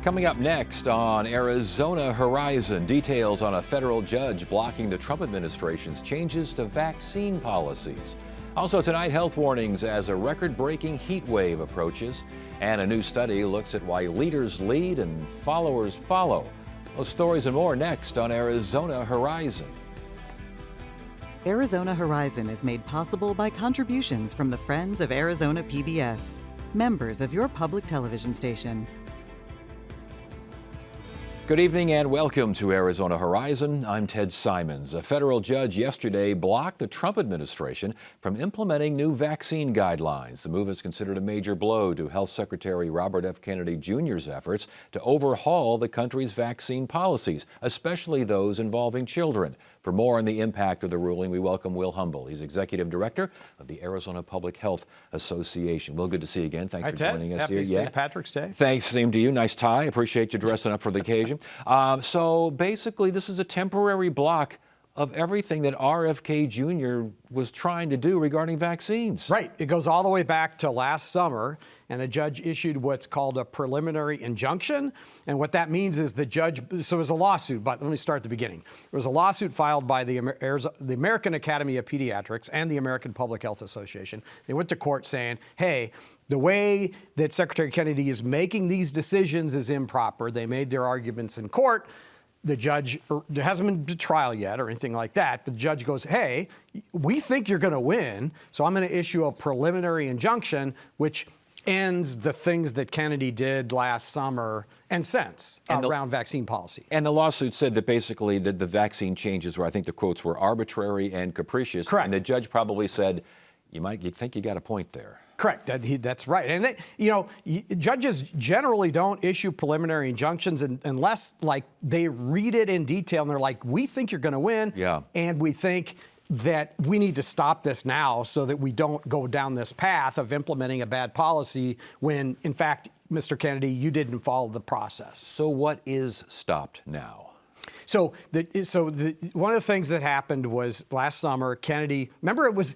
Coming up next on Arizona Horizon, details on a federal judge blocking the Trump administration's changes to vaccine policies. Also tonight, health warnings as a record-breaking heat wave approaches. And a new study looks at why leaders lead and followers follow. Those stories and more next on Arizona Horizon. Arizona Horizon is made possible by contributions from the Friends of Arizona PBS, members of your public television station. Good evening and welcome to Arizona Horizon. I'm Ted Simons. A federal judge yesterday blocked the Trump administration from implementing new vaccine guidelines. The move is considered a major blow to Health Secretary Robert F. Kennedy Jr.'s efforts to overhaul the country's vaccine policies, especially those involving children. For more on the impact of the ruling, we welcome Will Humble. He's Executive Director of the Arizona Public Health Association. Will, good to see you again. Thanks for joining us here. Happy St. Patrick's Day. Thanks, same to you. Nice tie. Appreciate you dressing up for the occasion. So basically, this is a temporary block of everything that RFK Jr. was trying to do regarding vaccines. Right. It goes all the way back to last summer, and the judge issued what's called a preliminary injunction. And what that means is the judge, so it was a lawsuit, but let me start at the beginning. There was a lawsuit filed by the American Academy of Pediatrics and the American Public Health Association. They went to court saying, hey, the way that Secretary Kennedy is making these decisions is improper. They made their arguments in court. The judge, there hasn't been a trial yet or anything like that, but the judge goes, hey, we think you're going to win, so I'm going to issue a preliminary injunction, which ends the things that Kennedy did last summer and since around vaccine policy. And the lawsuit said that basically that the vaccine changes were, I think the quotes were arbitrary and capricious. Correct. And the judge probably said, you think you got a point there. Correct. That's right. And judges generally don't issue preliminary injunctions unless, like, they read it in detail and they're like, we think you're going to win. Yeah. And we think that we need to stop this now so that we don't go down this path of implementing a bad policy when, in fact, Mr. Kennedy, you didn't follow the process. So what is stopped now? So one of the things that happened was last summer, Kennedy, remember it was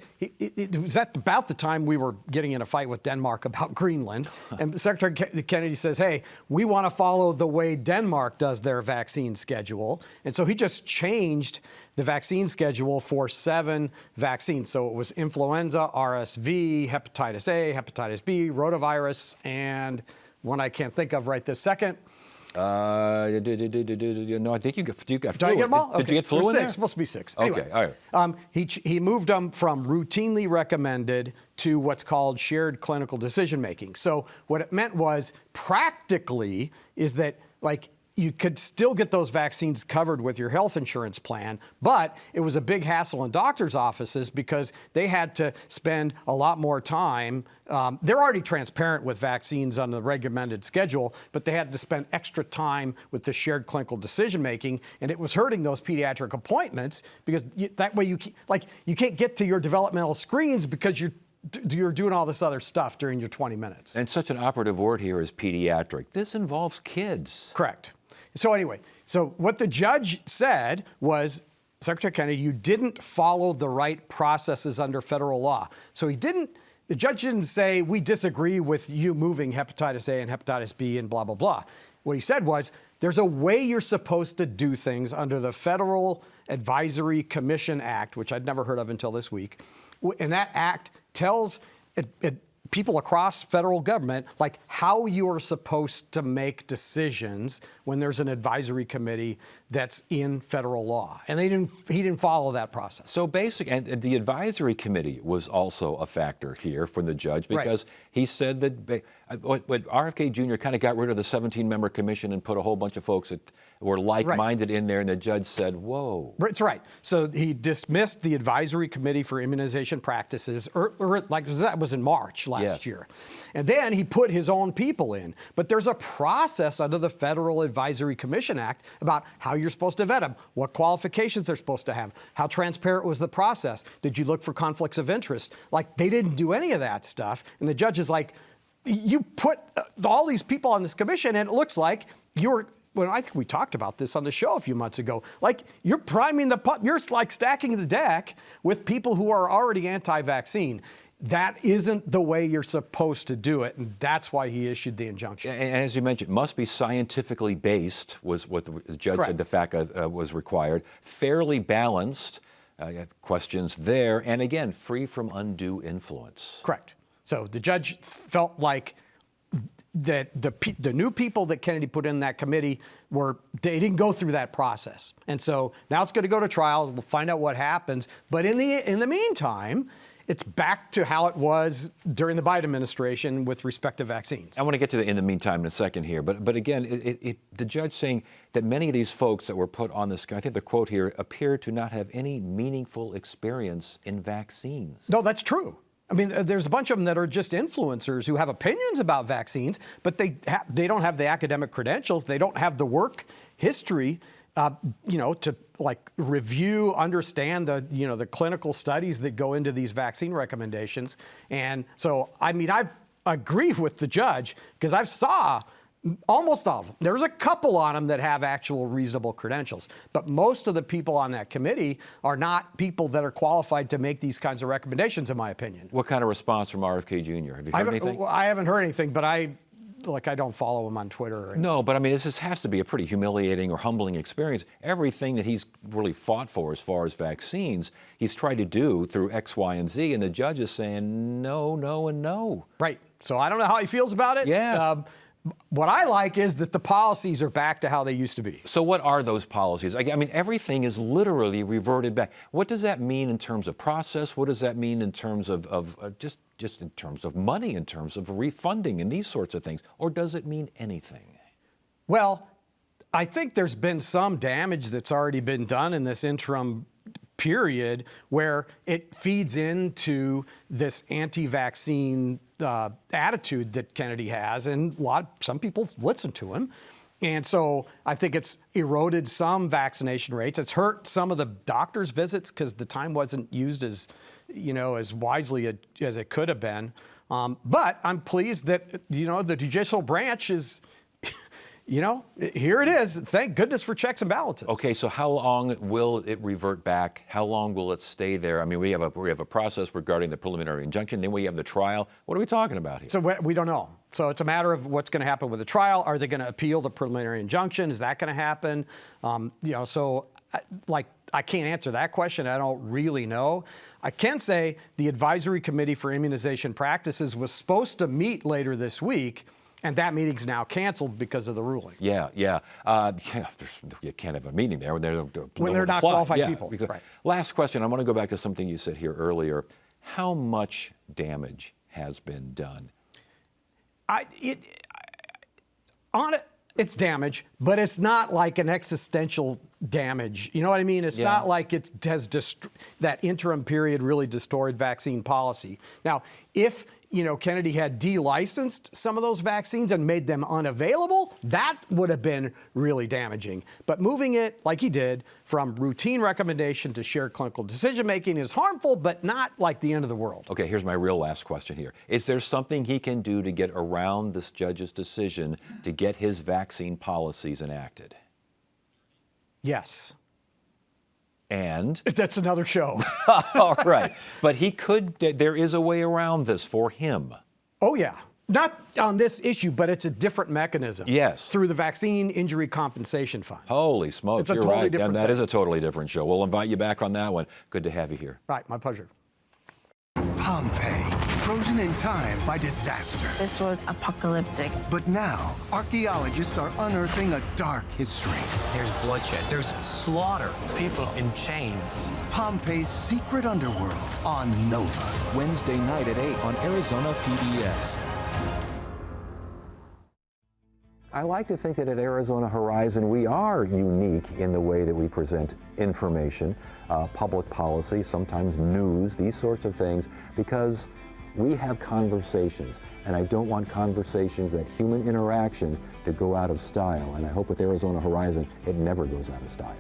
at about the time we were getting in a fight with Denmark about Greenland. And Secretary Kennedy says, hey, we want to follow the way Denmark does their vaccine schedule. And so he just changed the vaccine schedule for 7 vaccines. So it was influenza, RSV, hepatitis A, hepatitis B, rotavirus, and one I can't think of right this second. No, I think you got flu. Did I get them all? Did you get flu in there? It's supposed to be 6. Anyway, okay, all right. He moved them from routinely recommended to what's called shared clinical decision making. So what it meant was practically is that, like, you could still get those vaccines covered with your health insurance plan, but it was a big hassle in doctors' offices because they had to spend a lot more time. They're already transparent with vaccines on the recommended schedule, but they had to spend extra time with the shared clinical decision making, and it was hurting those pediatric appointments because that way you can't get to your developmental screens because you're doing all this other stuff during your 20 minutes. And such an operative word here is pediatric. This involves kids. Correct. So anyway, so what the judge said was, Secretary Kennedy, you didn't follow the right processes under federal law. So the judge didn't say, we disagree with you moving hepatitis A and hepatitis B and blah, blah, blah. What he said was, there's a way you're supposed to do things under the Federal Advisory Commission Act, which I'd never heard of until this week. And that act tells people across federal government, like, how you are supposed to make decisions when there's an advisory committee that's in federal law. And he didn't follow that process. So and the advisory committee was also a factor here from the judge because he said that RFK Jr. kind of got rid of the 17-member commission and put a whole bunch of folks that were like-minded in there, and the judge said, whoa. That's right. So he dismissed the advisory committee for immunization practices, that was in March last year. And then he put his own people in. But there's a process under the Federal Advisory Commission Act about how you're supposed to vet them, what qualifications they're supposed to have, how transparent was the process, did you look for conflicts of interest? Like, they didn't do any of that stuff. And the judge is like, you put all these people on this commission, and it looks like I think we talked about this on the show a few months ago. Like, you're priming the pump. You're like stacking the deck with people who are already anti-vaccine. that isn't the way you're supposed to do it, and that's why he issued the injunction. And as you mentioned, must be scientifically based, was what the judge Correct. said the FACA was required, fairly balanced, questions there, and again, free from undue influence. Correct. So the judge felt like that the new people that Kennedy put in that committee they didn't go through that process, and so now it's going to go to trial. We'll find out what happens. But in the meantime, it's back to how it was during the Biden administration with respect to vaccines. I want to get to the in the meantime in a second here, but again, the judge saying that many of these folks that were put on this, I think the quote here, appear to not have any meaningful experience in vaccines. No, that's true. I mean, there's a bunch of them that are just influencers who have opinions about vaccines, but they don't have the academic credentials. They don't have the work history, to like review, understand the clinical studies that go into these vaccine recommendations. And so, I mean, I agree with the judge because I've saw almost all of them. There's a couple on them that have actual reasonable credentials, but most of the people on that committee are not people that are qualified to make these kinds of recommendations, in my opinion. What kind of response from RFK Jr.? Have you heard anything? I haven't heard anything, but I don't follow him on Twitter. No, but I mean, this has to be a pretty humiliating or humbling experience. Everything that he's really fought for as far as vaccines, he's tried to do through X, Y, and Z, and the judge is saying no, no, and no. Right. So I don't know how he feels about it. Yeah. What I like is that the policies are back to how they used to be. So what are those policies? I mean, everything is literally reverted back. What does that mean in terms of process? What does that mean in terms of just in terms of money, in terms of refunding and these sorts of things? Or does it mean anything? Well, I think there's been some damage that's already been done in this interim period where it feeds into this anti-vaccine attitude that Kennedy has, and some people listen to him. And so I think it's eroded some vaccination rates. It's hurt some of the doctors' visits because the time wasn't used as wisely as it could have been. But I'm pleased that, the judicial branch is, here it is. Thank goodness for checks and balances. Okay, so how long will it revert back? How long will it stay there? I mean, we have a process regarding the preliminary injunction, then we have the trial. What are we talking about here? So we don't know. So it's a matter of what's going to happen with the trial. Are they going to appeal the preliminary injunction? Is that going to happen? So I can't answer that question. I don't really know. I can say the Advisory Committee for Immunization Practices was supposed to meet later this week, and that meeting's now canceled because of the ruling. Yeah. You can't have a meeting there when they're not qualified people. Right. Last question. I want to go back to something you said here earlier. How much damage has been done? It's damage, but it's not like an existential damage. You know what I mean? It's not like it has that interim period really distorted vaccine policy. Now, if Kennedy had delicensed some of those vaccines and made them unavailable, that would have been really damaging. But moving it, like he did, from routine recommendation to shared clinical decision-making is harmful, but not like the end of the world. Okay, here's my real last question here. Is there something he can do to get around this judge's decision to get his vaccine policies enacted? Yes. And? That's another show. All right. But there is a way around this for him. Oh, yeah. Not on this issue, but it's a different mechanism. Yes. Through the Vaccine Injury Compensation Fund. Holy smokes, you're right. Different and that is a totally different show. We'll invite you back on that one. Good to have you here. Right, my pleasure. Pompeii, frozen in time by disaster. This was apocalyptic. But now, archaeologists are unearthing a dark history. There's bloodshed, there's slaughter, people in chains. Pompeii's secret underworld on Nova. Wednesday night at 8 on Arizona PBS. I like to think that at Arizona Horizon, we are unique in the way that we present information, public policy, sometimes news, these sorts of things, because we have conversations. And I don't want conversations, that human interaction, to go out of style. And I hope with Arizona Horizon, it never goes out of style.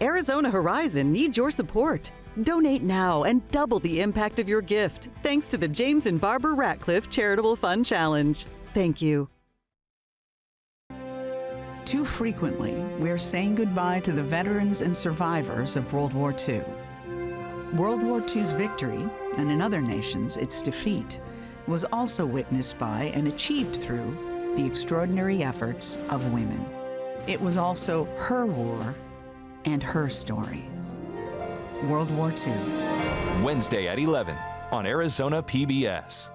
Arizona Horizon needs your support. Donate now and double the impact of your gift, thanks to the James and Barbara Ratcliffe Charitable Fund Challenge. Thank you. Too frequently, we're saying goodbye to the veterans and survivors of World War II. World War II's victory, and in other nations its defeat, was also witnessed by and achieved through the extraordinary efforts of women. It was also her war and her story. World War II. Wednesday at 11 on Arizona PBS.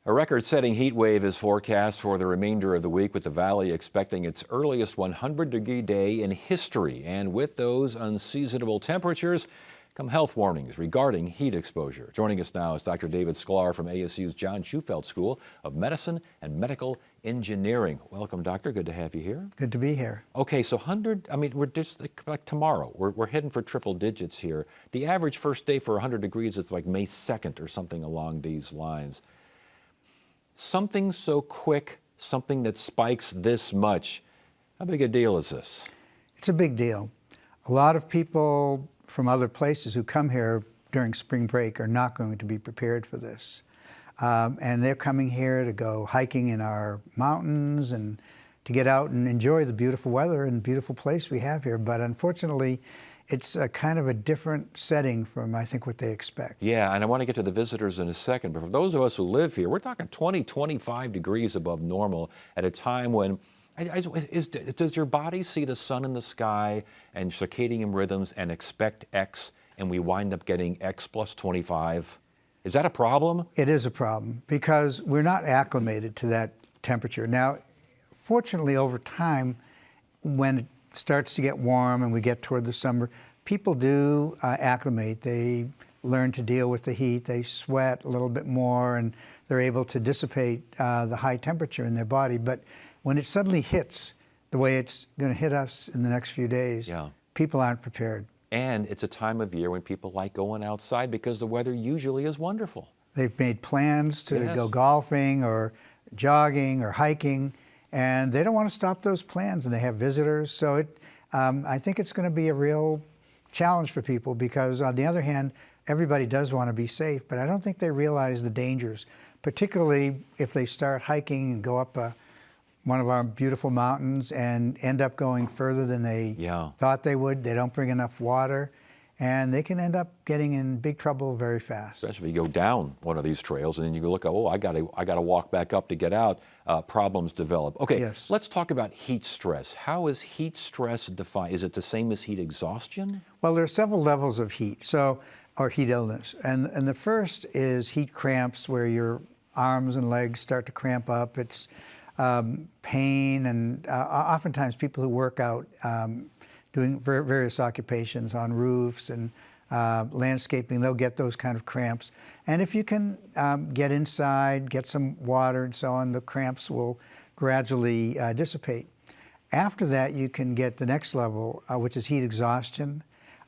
A record-setting heat wave is forecast for the remainder of the week, with the valley expecting its earliest 100-degree day in history. And with those unseasonable temperatures come health warnings regarding heat exposure. Joining us now is Dr. David Sklar from ASU's John Shufelt School of Medicine and Medical Engineering. Welcome, doctor. Good to have you here. Good to be here. Okay, so we're just like tomorrow. We're heading for triple digits here. The average first day for 100 degrees is like May 2nd or something along these lines. Something so quick, something that spikes this much, how big a deal is this? It's a big deal. A lot of people from other places who come here during spring break are not going to be prepared for this. And they're coming here to go hiking in our mountains and to get out and enjoy the beautiful weather and beautiful place we have here. But unfortunately, it's a kind of a different setting from, I think, what they expect. Yeah, and I want to get to the visitors in a second, but for those of us who live here, we're talking 20, 25 degrees above normal at a time when, does your body see the sun in the sky and circadian rhythms and expect X, and we wind up getting X plus 25? Is that a problem? It is a problem because we're not acclimated to that temperature. Now, fortunately, over time, when it starts to get warm and we get toward the summer, people do acclimate. They learn to deal with the heat. They sweat a little bit more, and they're able to dissipate the high temperature in their body. But when it suddenly hits the way it's going to hit us in the next few days, people aren't prepared. And it's a time of year when people like going outside because the weather usually is wonderful. They've made plans to go golfing or jogging or hiking, and they don't want to stop those plans, and they have visitors. So I think it's going to be a real challenge for people because, on the other hand, everybody does want to be safe, but I don't think they realize the dangers, particularly if they start hiking and go up one of our beautiful mountains and end up going further than they thought they would. They don't bring enough water, and they can end up getting in big trouble very fast. Especially if you go down one of these trails and then you look, oh, I got to walk back up to get out. Problems develop. Okay, let's talk about heat stress. How is heat stress defined? Is it the same as heat exhaustion? Well, there are several levels of heat, or heat illness. And the first is heat cramps, where your arms and legs start to cramp up. It's pain, and oftentimes people who work out doing various occupations on roofs and landscaping, they'll get those kind of cramps. And if you can get inside, get some water and so on, the cramps will gradually dissipate. After that, you can get the next level, which is heat exhaustion,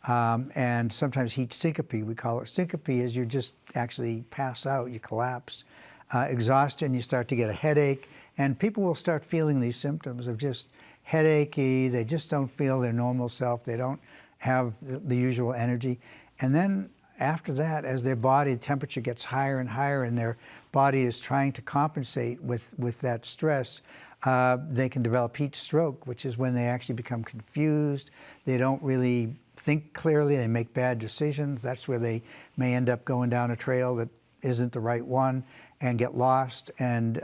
and sometimes heat syncope. We call it syncope, is you just actually pass out, you collapse. Exhaustion, you start to get a headache, and people will start feeling these symptoms of just headachy. They just don't feel their normal self. They don't have the usual energy. And then after that, as their body temperature gets higher and higher and their body is trying to compensate with that stress, they can develop heat stroke, which is when they actually become confused. They don't really think clearly. They make bad decisions. That's where they may end up going down a trail that isn't the right one and get lost. And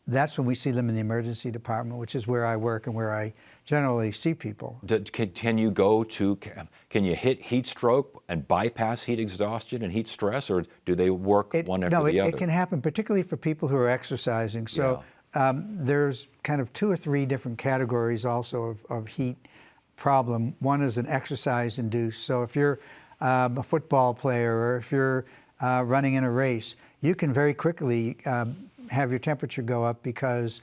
that's when we see them in the emergency department, which is where I work and where I generally see people. Can you hit heat stroke and bypass heat exhaustion and heat stress, or do they work one after the other? It can happen, particularly for people who are exercising. So there's kind of 2 or 3 different categories also of heat problem. One is an exercise-induced. So if you're a football player or if you're running in a race, you can very quickly have your temperature go up because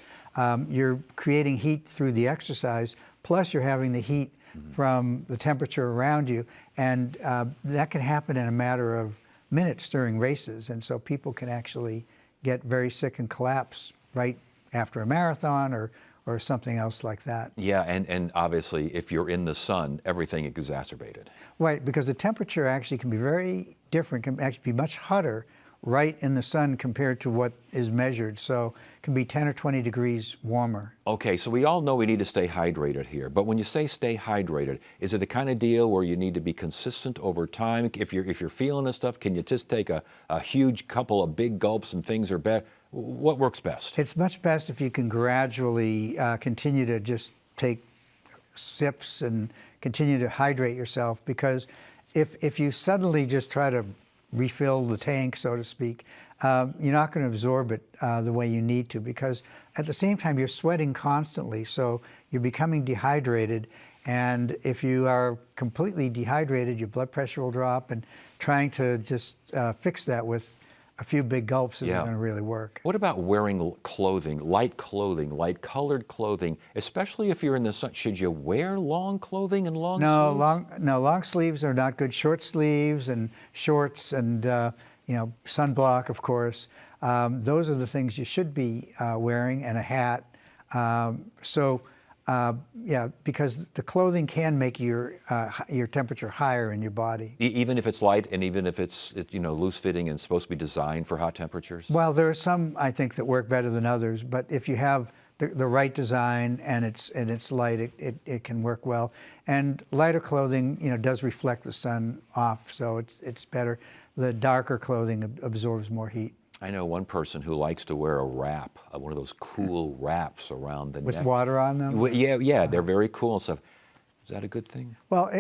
you're creating heat through the exercise, plus you're having the heat from the temperature around you. And that can happen in a matter of minutes during races. And so people can actually get very sick and collapse right after a marathon or something else like that. Yeah, and obviously if you're in the sun, everything exacerbated. Right, because the temperature actually can be very different, can actually be much hotter right in the sun compared to what is measured. So it can be 10 or 20 degrees warmer. Okay, so we all know we need to stay hydrated here, but when you say stay hydrated, is it the kind of deal where you need to be consistent over time? If you're feeling this stuff, can you just take a huge couple of big gulps and things are better? What works best? It's much best if you can gradually continue to just take sips and continue to hydrate yourself, because if you suddenly just try to refill the tank, so to speak, you're not going to absorb it the way you need to, because at the same time you're sweating constantly, so you're becoming dehydrated, and if you are completely dehydrated, your blood pressure will drop, and trying to just fix that with a few big gulps isn't going to really work. What about wearing clothing, light colored clothing, especially if you're in the sun? Should you wear long clothing and long sleeves? Long sleeves are not good. Short sleeves and shorts and sunblock, of course. Those are the things you should be wearing, and a hat. Because the clothing can make your temperature higher in your body. Even if it's light, and even if it's loose fitting and supposed to be designed for hot temperatures? Well, there are some, I think, that work better than others, but if you have the right design and it's light, it can work well. And lighter clothing, does reflect the sun off, so it's better. The darker clothing absorbs more heat. I know one person who likes to wear a wrap, one of those cool wraps around the neck. With water on them? Yeah, they're very cool and stuff. Is that a good thing? Well,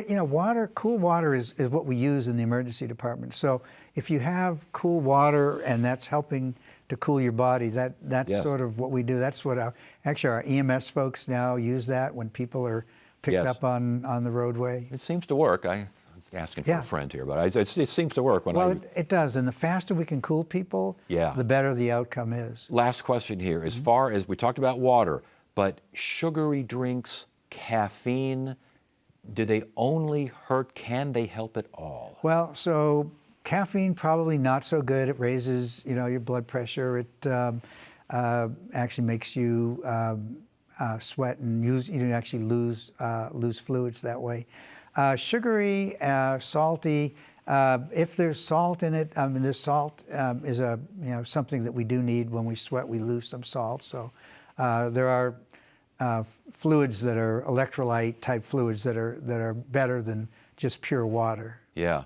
cool water is what we use in the emergency department. So if you have cool water and that's helping to cool your body, that's yes. sort of what we do. That's what our EMS folks now use that when people are picked yes. up on the roadway. It seems to work. I'm asking for a friend here, but it seems to work. It does, and the faster we can cool people, the better the outcome is. Last question here. As far as we talked about water, but sugary drinks, caffeine, do they only hurt? Can they help at all? Well, so caffeine probably not so good. It raises, your blood pressure. It actually makes you sweat and you actually lose fluids that way. Sugary, salty. If there's salt in it, the salt is something that we do need. When we sweat, we lose some salt. So there are fluids that are electrolyte type fluids that are better than just pure water. Yeah.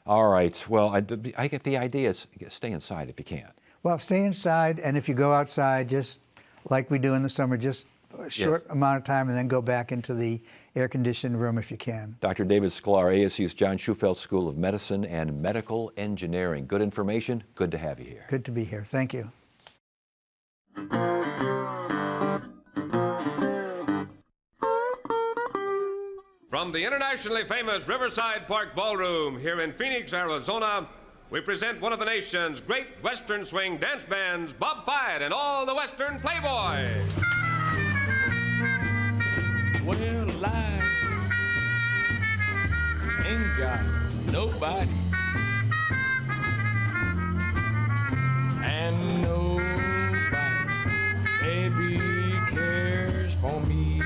All right. Well, I get the idea. Is stay inside if you can. Well, stay inside, and if you go outside, just like we do in the summer, just a short amount of time, and then go back into the air-conditioned room if you can. Dr. David Sklar, ASU's John Schufelt School of Medicine and Medical Engineering. Good information. Good to have you here. Good to be here. Thank you. From the internationally famous Riverside Park Ballroom here in Phoenix, Arizona, we present one of the nation's great Western swing dance bands, Bob Fyatt and all the Western Playboys. Well, I ain't got nobody, and nobody, baby, cares for me.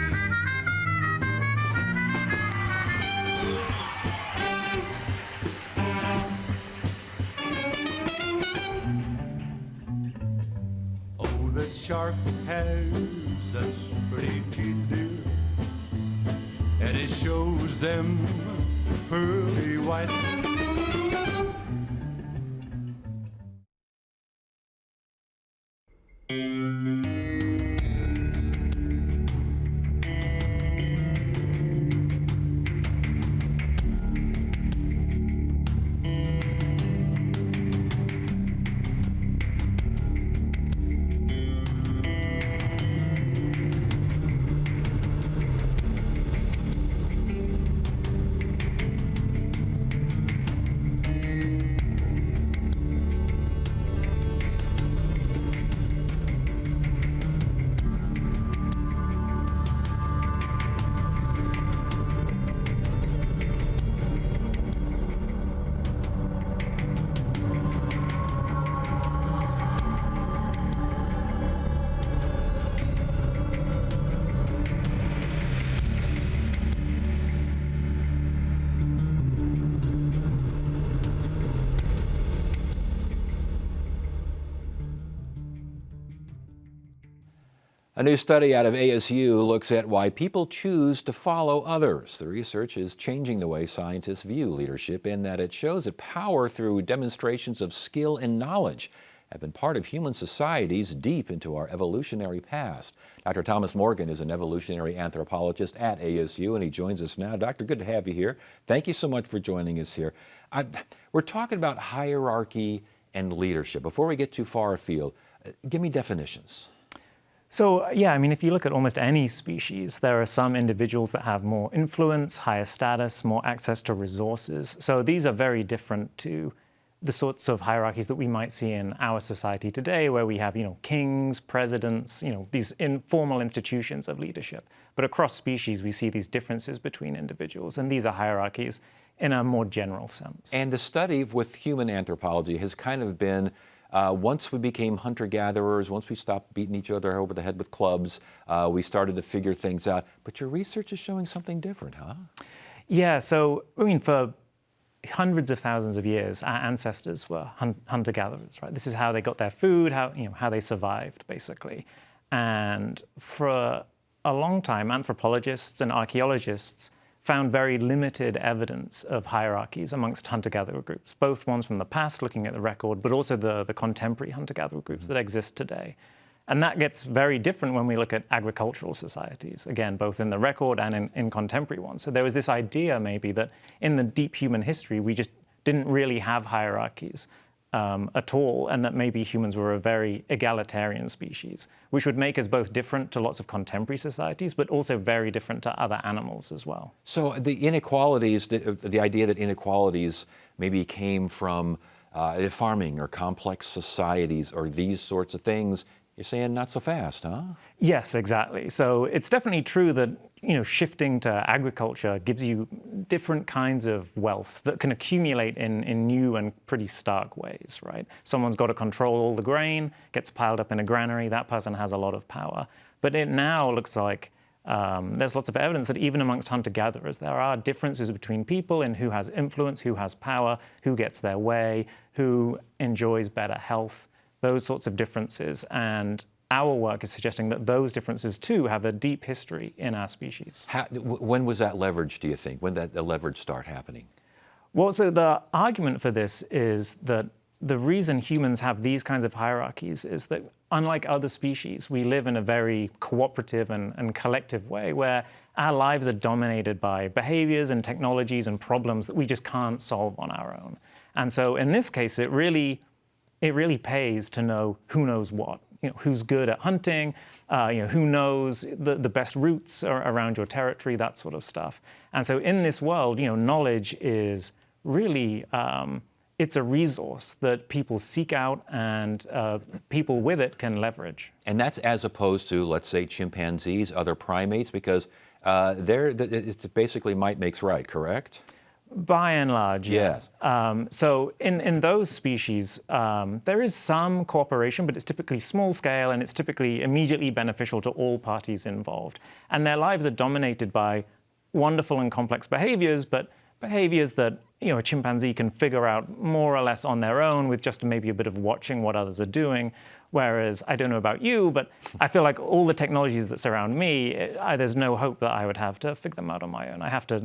Oh, the shark has such pretty teeth, dear, and it shows them pearly white. A new study out of ASU looks at why people choose to follow others. The research is changing the way scientists view leadership in that it shows that power through demonstrations of skill and knowledge have been part of human societies deep into our evolutionary past. Dr. Thomas Morgan is an evolutionary anthropologist at ASU, and he joins us now. Doctor, good to have you here. Thank you so much for joining us here. We're talking about hierarchy and leadership. Before we get too far afield, give me definitions. So, yeah, I mean, if you look at almost any species, there are some individuals that have more influence, higher status, more access to resources. So these are very different to the sorts of hierarchies that we might see in our society today, where we have, kings, presidents, these informal institutions of leadership. But across species, we see these differences between individuals, and these are hierarchies in a more general sense. And the study with human anthropology has kind of been once we became hunter-gatherers, once we stopped beating each other over the head with clubs, we started to figure things out. But your research is showing something different, huh? Yeah, so, I mean, for hundreds of thousands of years, our ancestors were hunter-gatherers, right? This is how they got their food, how they survived, basically. And for a long time, anthropologists and archaeologists found very limited evidence of hierarchies amongst hunter-gatherer groups, both ones from the past, looking at the record, but also the contemporary hunter-gatherer groups that exist today. And that gets very different when we look at agricultural societies, again, both in the record and in contemporary ones. So there was this idea maybe that in the deep human history, we just didn't really have hierarchies at all, and that maybe humans were a very egalitarian species, which would make us both different to lots of contemporary societies, but also very different to other animals as well. So the inequalities, the idea that inequalities maybe came from farming or complex societies or these sorts of things, you're saying not so fast, huh? Yes, exactly. So it's definitely true that shifting to agriculture gives you different kinds of wealth that can accumulate in new and pretty stark ways, right? Someone's got to control all the grain, gets piled up in a granary, that person has a lot of power. But it now looks like there's lots of evidence that even amongst hunter-gatherers, there are differences between people in who has influence, who has power, who gets their way, who enjoys better health, those sorts of differences. And our work is suggesting that those differences, too, have a deep history in our species. When was that leverage, do you think? When did the leverage start happening? Well, so the argument for this is that the reason humans have these kinds of hierarchies is that, unlike other species, we live in a very cooperative and collective way where our lives are dominated by behaviors and technologies and problems that we just can't solve on our own. And so in this case, it really pays to know who knows what. Who's good at hunting, who knows the best routes around your territory, that sort of stuff. And so in this world, knowledge is really, it's a resource that people seek out and people with it can leverage. And that's as opposed to, let's say, chimpanzees, other primates, because it's basically might makes right, correct? By and large, yes. So in those species, there is some cooperation, but it's typically small scale and it's typically immediately beneficial to all parties involved. And their lives are dominated by wonderful and complex behaviors, but behaviors that a chimpanzee can figure out more or less on their own with just maybe a bit of watching what others are doing. Whereas, I don't know about you, but I feel like all the technologies that surround me, there's no hope that I would have to figure them out on my own. I have to,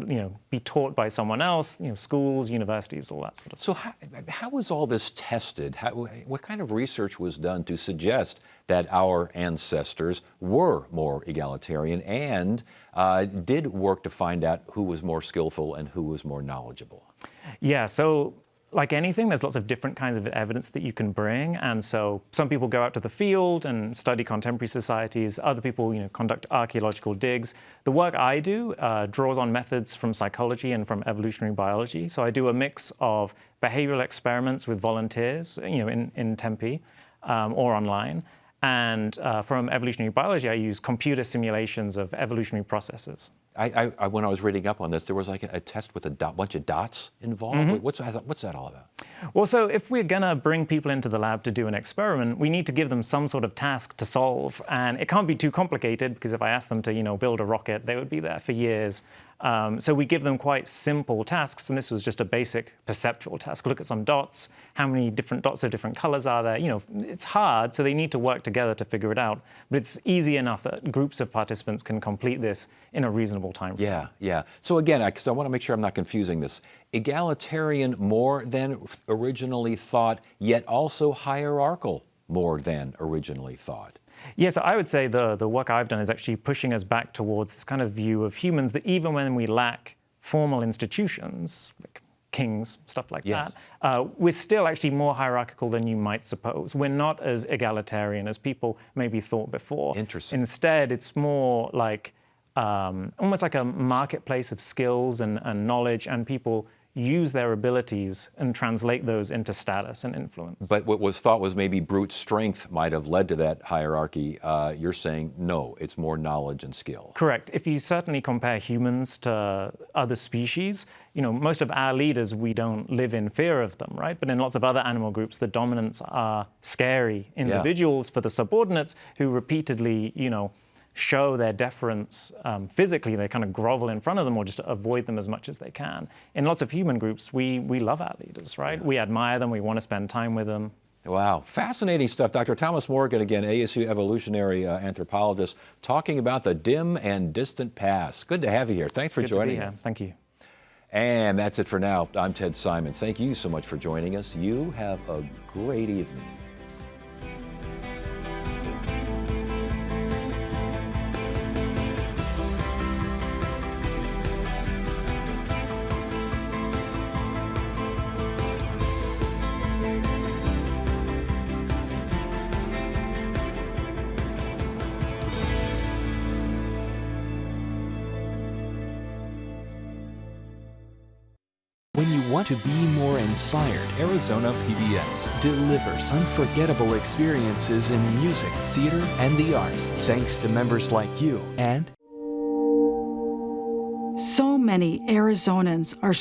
be taught by someone else, schools, universities, all that sort of stuff. So how was all this tested? What kind of research was done to suggest that our ancestors were more egalitarian and did work to find out who was more skillful and who was more knowledgeable? Yeah, so like anything, there's lots of different kinds of evidence that you can bring. And so some people go out to the field and study contemporary societies. Other people, conduct archaeological digs. The work I do draws on methods from psychology and from evolutionary biology. So I do a mix of behavioral experiments with volunteers, in Tempe or online. And from evolutionary biology, I use computer simulations of evolutionary processes. When I was reading up on this, there was like a test with a bunch of dots involved. Mm-hmm. What's that all about? Well, so if we're going to bring people into the lab to do an experiment, we need to give them some sort of task to solve. And it can't be too complicated, because if I asked them to, build a rocket, they would be there for years. So we give them quite simple tasks, and this was just a basic perceptual task. Look at some dots. How many different dots of different colors are there? You know, it's hard, so they need to work together to figure it out. But it's easy enough that groups of participants can complete this in a reasonable time frame. Yeah, yeah. So again, I want to make sure I'm not confusing this. Egalitarian more than originally thought, yet also hierarchical more than originally thought. Yes, I would say the work I've done is actually pushing us back towards this kind of view of humans that even when we lack formal institutions, like kings, stuff like Yes. that, we're still actually more hierarchical than you might suppose. We're not as egalitarian as people maybe thought before. Interesting. Instead, it's more like almost like a marketplace of skills and knowledge, and people use their abilities and translate those into status and influence. But what was thought was maybe brute strength might have led to that hierarchy. You're saying, no, it's more knowledge and skill. Correct. If you certainly compare humans to other species, you know, most of our leaders, we don't live in fear of them, right? But in lots of other animal groups, the dominants are scary individuals for the subordinates who repeatedly, you know, show their deference physically. They kind of grovel in front of them or just avoid them as much as they can. In lots of human groups, we love our leaders, right? Yeah. We admire them. We want to spend time with them. Wow, fascinating stuff. Dr. Thomas Morgan, again, ASU evolutionary anthropologist, talking about the dim and distant past. Good to have you here. Thanks for joining us. Thank you. And that's it for now. I'm Ted Simons. Thank you so much for joining us. You have a great evening. When you want to be more inspired, Arizona PBS delivers unforgettable experiences in music, theater, and the arts, thanks to members like you. And so many Arizonans are